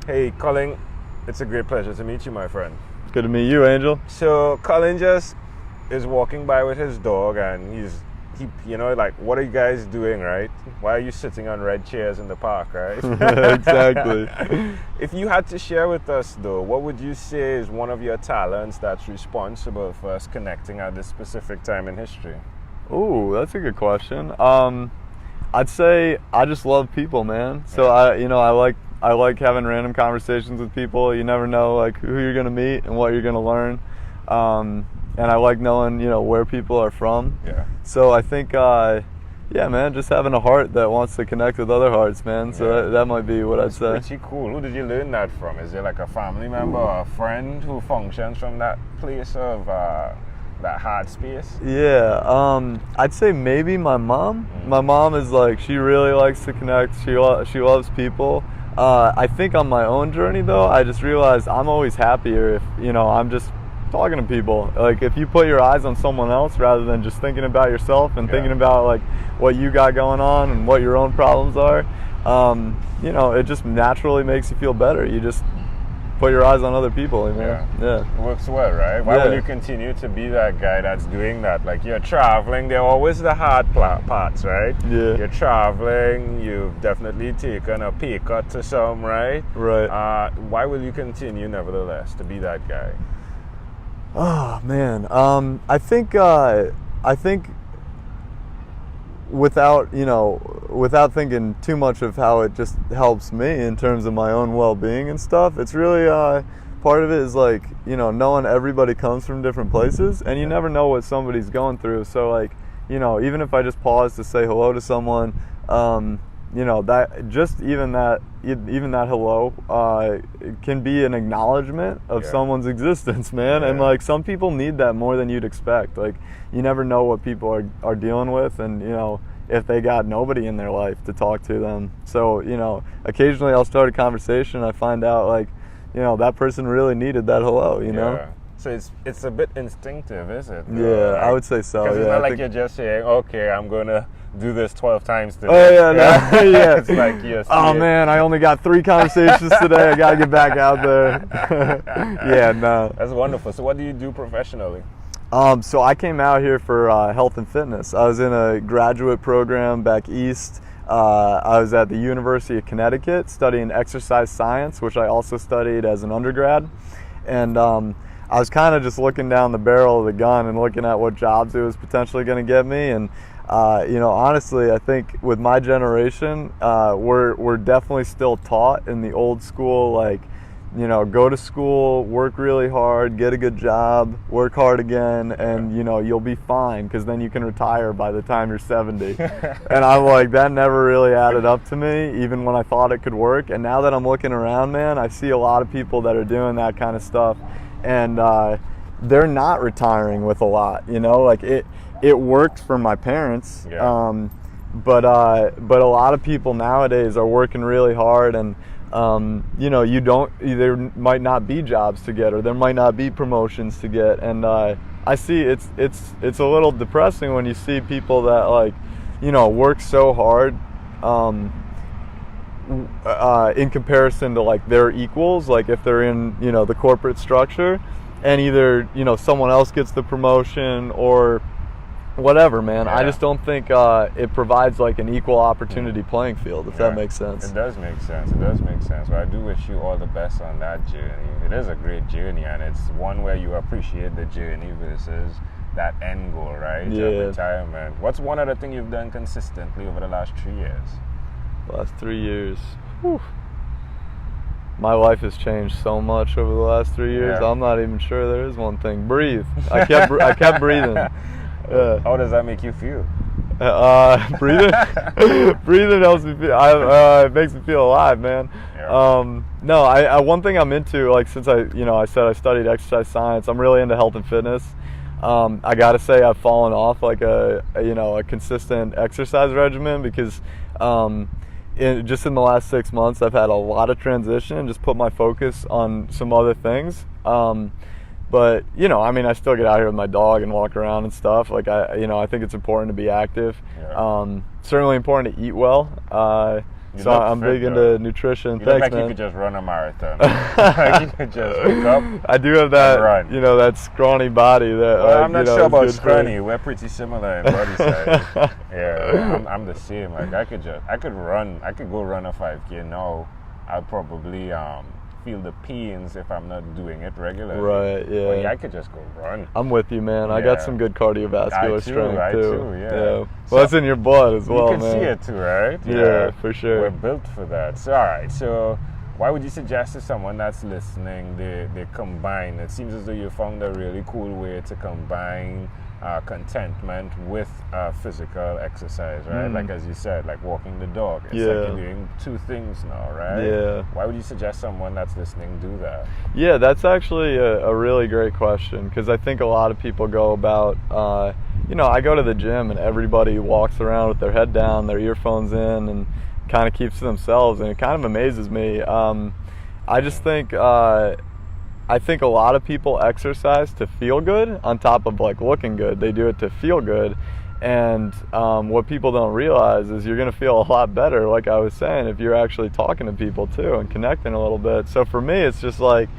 Hey, Collin, it's a great pleasure to meet you, my friend. Good to meet you, Angel. So, Collin just is walking by with his dog, and like, what are you guys doing, right? Why are you sitting on red chairs in the park, right? Exactly. If you had to share with us, though, what would you say is one of your talents that's responsible for us connecting at this specific time in history? Ooh, that's a good question. I'd say I just love people, man. So I like having random conversations with people. You never know like who you're gonna meet and what you're gonna learn. And I like knowing where people are from. Yeah. So I think yeah, man, just having a heart that wants to connect with other hearts, man. So that might be what I'd say. Pretty cool. Who did you learn that from? Is there like a family member or a friend who functions from that place of that heart space? Yeah, I'd say maybe my mom. My mom is like, she really likes to connect. She loves people. I think on my own journey though, I just realized I'm always happier if I'm just talking to people. Like if you put your eyes on someone else rather than just thinking about yourself and thinking about like what you got going on and what your own problems are, it just naturally makes you feel better. You just put your eyes on other people. Yeah. It works well, right? Why will you continue to be that guy that's doing that? Like you're traveling, there are always the hard parts, right? Yeah. You're traveling, you've definitely taken a pay cut to some, right? Right. Why will you continue nevertheless to be that guy? Oh man, I think without thinking too much of how it just helps me in terms of my own well-being and stuff, it's really part of it is like knowing everybody comes from different places and you never know what somebody's going through. So like even if I just pause to say hello to someone, that just even that hello can be an acknowledgement of someone's existence, man. And like some people need that more than you'd expect. Like you never know what people are dealing with, and if they got nobody in their life to talk to them. So occasionally I'll start a conversation, I find out like that person really needed that hello. So it's a bit instinctive, is it? Yeah, I would say so. Because it's not like you're just saying, okay, I'm gonna do this 12 times today. Oh yeah, no, yeah. It's like man, I only got 3 conversations today. I gotta get back out there. Yeah, no. That's wonderful. So what do you do professionally? So I came out here for health and fitness. I was in a graduate program back east. I was at the University of Connecticut studying exercise science, which I also studied as an undergrad. And I was kind of just looking down the barrel of the gun and looking at what jobs it was potentially going to get me. And honestly, I think with my generation, we're definitely still taught in the old school, like, go to school, work really hard, get a good job, work hard again, and you'll be fine because then you can retire by the time you're 70. And I'm like, that never really added up to me, even when I thought it could work. And now that I'm looking around, man, I see a lot of people that are doing that kind of stuff, and they're not retiring with a lot. Like it worked for my parents, but a lot of people nowadays are working really hard, and there might not be jobs to get, or there might not be promotions to get, and I see it's a little depressing when you see people that like work so hard in comparison to like their equals, like if they're in the corporate structure, and either someone else gets the promotion or whatever, man. I just don't think it provides like an equal opportunity playing field, if that makes sense. It does make sense. Well, I do wish you all the best on that journey. It is a great journey, and it's one where you appreciate the journey versus that end goal, right? Yeah. Retirement. What's one other thing you've done consistently over the last 3 years? Last 3 years. Whew. My life has changed so much over the last 3 years. I'm not even sure there is one thing. Breathe. I kept breathing. How does that make you feel? Breathing helps me feel. It makes me feel alive, man. No, I one thing I'm into, like since I said I studied exercise science, I'm really into health and fitness. I gotta say I've fallen off like a consistent exercise regimen because just in the last 6 months I've had a lot of transition and just put my focus on some other things. But I still get out here with my dog and walk around and stuff. Like I think it's important to be active. Certainly important to eat well. So I'm big into nutrition. You Thanks, look like man. you could just run a marathon. Like you could just wake up. I do have that, run. that scrawny body. That I'm not sure about is good scrawny. We're pretty similar in body size. Yeah, I'm the same. Like I could go run a 5K now. I'll probably feel the pains if I'm not doing it regularly. Right, yeah. But yeah, I could just go run. I'm with you, man. I got some good cardiovascular strength I too, yeah. Well, that's in your blood as well, man. You can see it too, right? Yeah, for sure. We're built for that. So, all right. So, why would you suggest to someone that's listening they combine? It seems as though you found a really cool way to combine contentment with physical exercise, right? Like as you said, like walking the dog. It's like you're doing two things now, right? Yeah. Why would you suggest someone that's listening do that? Yeah, that's actually a really great question, because I think a lot of people go about, I go to the gym and everybody walks around with their head down, their earphones in, and kind of keeps to themselves, and it kind of amazes me. I just think I think a lot of people exercise to feel good on top of like looking good. They do it to feel good. And what people don't realize is you're going to feel a lot better, like I was saying, if you're actually talking to people too and connecting a little bit. So for me, it's just like,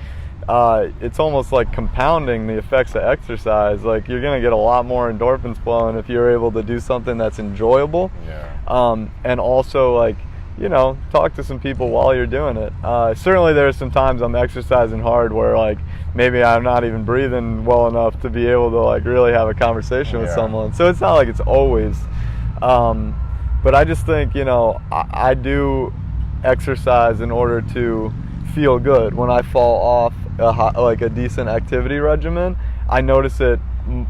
it's almost like compounding the effects of exercise. Like you're going to get a lot more endorphins flowing if you're able to do something that's enjoyable. Yeah. And also like, talk to some people while you're doing it. Certainly there's some times I'm exercising hard where like maybe I'm not even breathing well enough to be able to like really have a conversation with someone. So it's not like it's always, but I just think, I do exercise in order to feel good. When I fall off a decent activity regimen, I notice it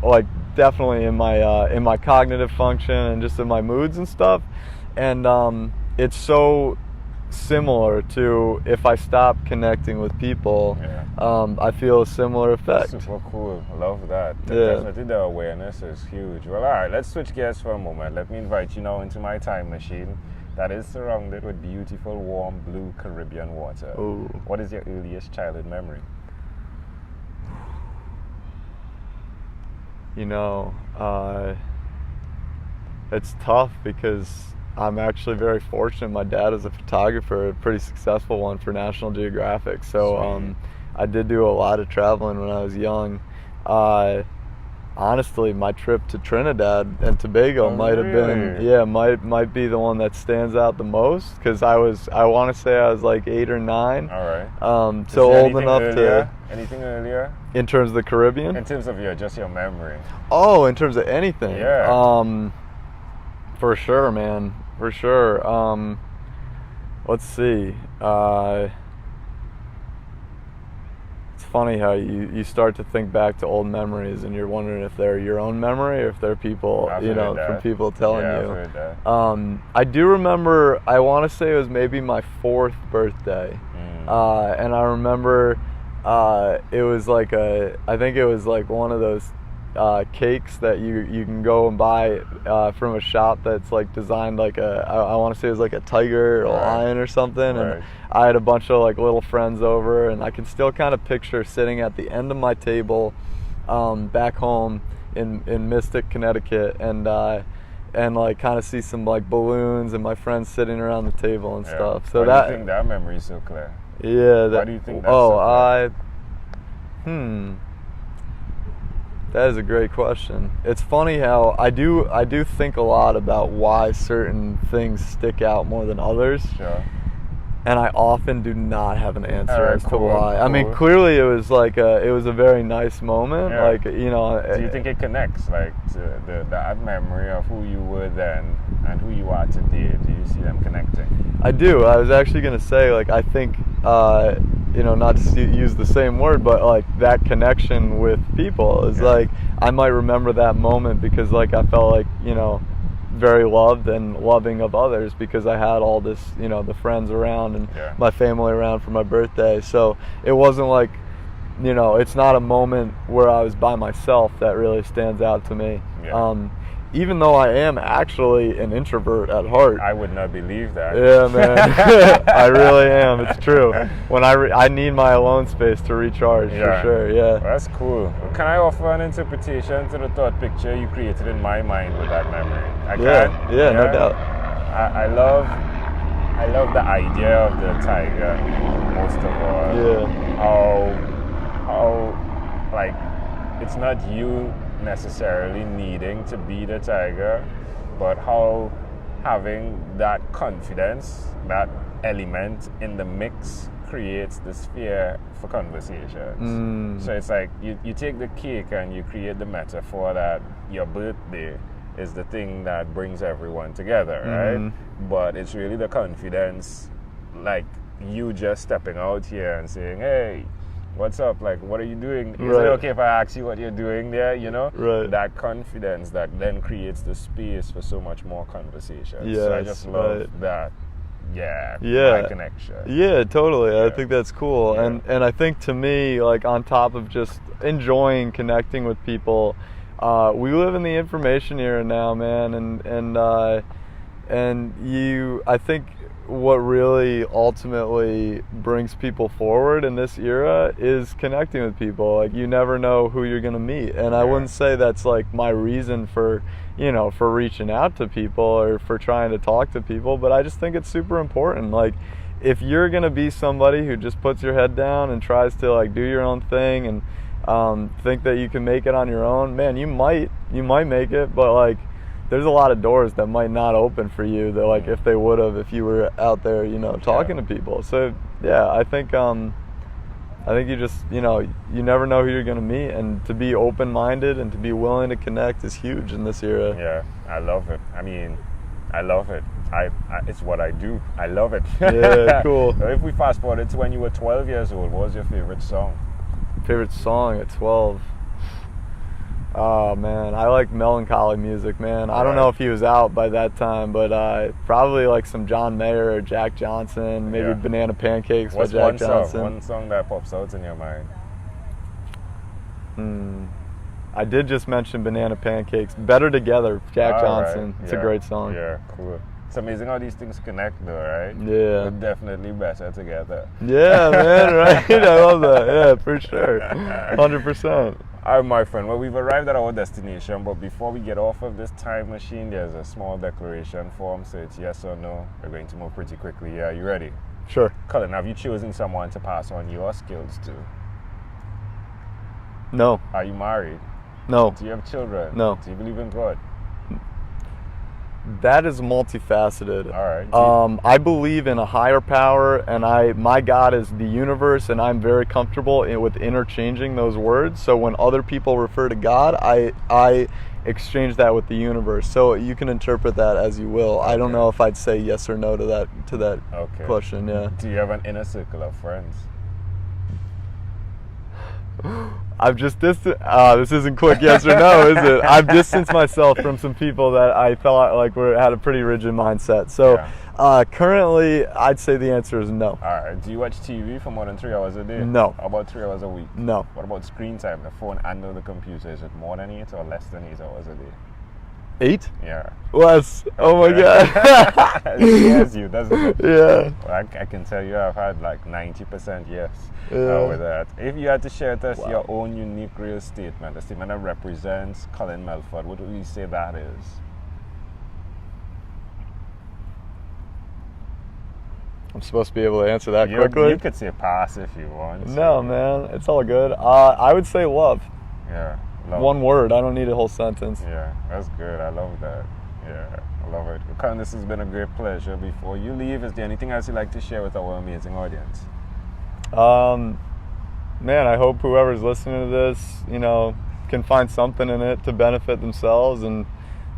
like definitely in my cognitive function and just in my moods and stuff. And it's so similar to if I stop connecting with people, I feel a similar effect. Super cool. I love that. Yeah. Definitely the awareness is huge. Well, all right, let's switch gears for a moment. Let me invite you now into my time machine that is surrounded with beautiful, warm, blue Caribbean water. Ooh. What is your earliest childhood memory? It's tough because I'm actually very fortunate. My dad is a photographer, a pretty successful one for National Geographic. So I did do a lot of traveling when I was young. Honestly, my trip to Trinidad and Tobago might have been, might be the one that stands out the most, because I want to say I was like 8 or 9. All right. So old enough to. Anything earlier? In terms of the Caribbean? In terms of just your memory. Oh, in terms of anything? Yeah. For sure, man. For sure. Let's see. It's funny how you start to think back to old memories and you're wondering if they're your own memory or if they're people, from people telling you. I've heard that. I do remember, I want to say it was maybe my 4th birthday. And I remember it was like I think it was like one of those cakes that you can go and buy from a shop that's like designed like I want to say it was like a tiger or a lion or something. And I had a bunch of like little friends over, and I can still kind of picture sitting at the end of my table back home in Mystic, Connecticut, and like kind of see some like balloons and my friends sitting around the table and stuff. So why do you think that memory is so clear? Yeah. Why do you think that's so clear? That is a great question. It's funny how I do think a lot about why certain things stick out more than others. Sure. And I often do not have an answer as to why. Cool. I mean, clearly it was like it was a very nice moment. Yeah. Like, Do you think it connects, like, to that memory of who you were then and who you are today? Do you see them connecting? I do. I was actually going to say, like, I think, not to use the same word, but like that connection with people is like, I might remember that moment because like I felt like, very loved and loving of others because I had all this, the friends around and my family around for my birthday. So it wasn't like, it's not a moment where I was by myself that really stands out to me. Even though I am actually an introvert at heart. I would not believe that. Yeah, man. I really am. It's true. When I need my alone space to recharge, for sure, Well, that's cool. Can I offer an interpretation to the thought picture you created in my mind with that memory? I can? Yeah, no doubt. I love I love the idea of the tiger most of all. Yeah. How like it's not you necessarily needing to be the tiger, but how having that confidence, that element in the mix creates the sphere for conversations. So it's like you take the cake and you create the metaphor that your birthday is the thing that brings everyone together, right? But it's really the confidence, like you just stepping out here and saying, hey, what's up? Like, what are you doing? Is it okay if I ask you what you're doing there? You know? Right. That confidence that then creates the space for so much more conversation. Yes, so I just love that. Yeah. My connection. Yeah, totally. Yeah. I think that's cool. Yeah. And I think to me, like on top of just enjoying connecting with people, we live in the information era now, man, and I think what really ultimately brings people forward in this era is connecting with people. Like, you never know who you're going to meet. And I wouldn't say that's like my reason for, for reaching out to people or for trying to talk to people, but I just think it's super important. Like, if you're going to be somebody who just puts your head down and tries to like do your own thing and think that you can make it on your own, man, you might make it, but like, there's a lot of doors that might not open for you that like if they would have if you were out there talking to people. So yeah, I think you just you never know who you're gonna meet, and to be open-minded and to be willing to connect is huge in this era. Yeah, I love it. I mean, I love it. I it's what I do. I love it. Yeah, cool. So if we fast forward to when you were 12 years old, what was your favorite song? Favorite song at 12? Oh man, I like melancholy music, man. I don't know if he was out by that time, but probably like some John Mayer or Jack Johnson, maybe Banana Pancakes by Jack Johnson. One song that pops out in your mind? I did just mention Banana Pancakes. Better Together, Jack Johnson. Right. It's a great song. Yeah, cool. It's amazing how these things connect though, right? Yeah. We're definitely better together. Yeah, man, right? I love that. Yeah, for sure. 100%. All right, my friend. Well, we've arrived at our destination, but before we get off of this time machine, there's a small declaration form, so it's yes or no. We're going to move pretty quickly. Yeah, you ready? Sure. Collin, have you chosen someone to pass on your skills to? No. Are you married? No. Do you have children? No. Do you believe in God? That is multifaceted. All right. I believe in a higher power, and my God is the universe, and I'm very comfortable with interchanging those words. So when other people refer to God, I exchange that with the universe. So you can interpret that as you will. Okay. I don't know if I'd say yes or no to that question. Yeah. Do you have an inner circle of friends? I've just this isn't quick yes or no, is it? I've distanced myself from some people that I felt like had a pretty rigid mindset. So currently, I'd say the answer is no. All right. Do you watch TV for more than 3 hours a day? No. How about 3 hours a week? No. What about screen time, the phone and the computer? Is it more than 8 or less than 8 hours a day? 8? Yeah. Less. Oh my God. It scares you, doesn't it? Yeah. Well, I can tell you I've had like 90% yes with that. If you had to share with us your own unique real statement, a statement that represents Collin Melford, what would you say that is? I'm supposed to be able to answer that quickly? You could say pass if you want. No, man. It's all good. I would say love. Yeah. Love. One word. I don't need a whole sentence. Yeah, that's good. I love that. Yeah, I love it. Collin, this has been a great pleasure. Before you leave, is there anything else you'd like to share with our amazing audience? Man, I hope whoever's listening to this, can find something in it to benefit themselves and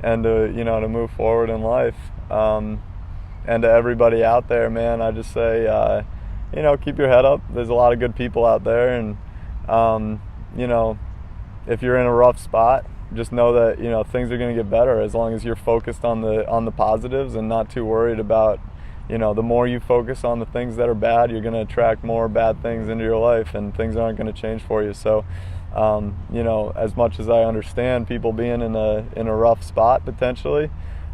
to move forward in life. And to everybody out there, man, I just say, keep your head up. There's a lot of good people out there, and if you're in a rough spot, just know that things are going to get better as long as you're focused on the positives and not too worried about the more you focus on the things that are bad, you're going to attract more bad things into your life, and things aren't going to change for you. So as much as I understand people being in a rough spot potentially,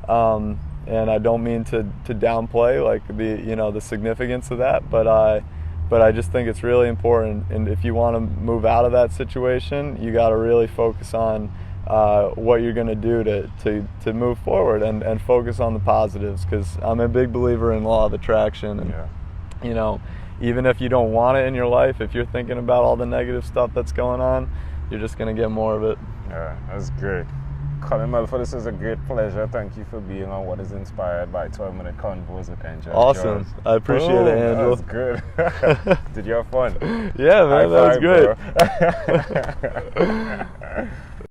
and I don't mean to downplay like the significance of that, but I just think it's really important. And if you want to move out of that situation, you got to really focus on what you're going to do to move forward and focus on the positives, because I'm a big believer in law of attraction. And you know, even if you don't want it in your life, if you're thinking about all the negative stuff that's going on, you're just going to get more of it. Yeah, that's great. Collin Melford, this is a great pleasure. Thank you for being on What is Inspired by 12-Minute Convos with Angel. Awesome. Jones. I appreciate it, Angel. That was good. Did you have fun? Yeah, man, High that five, was great. bro.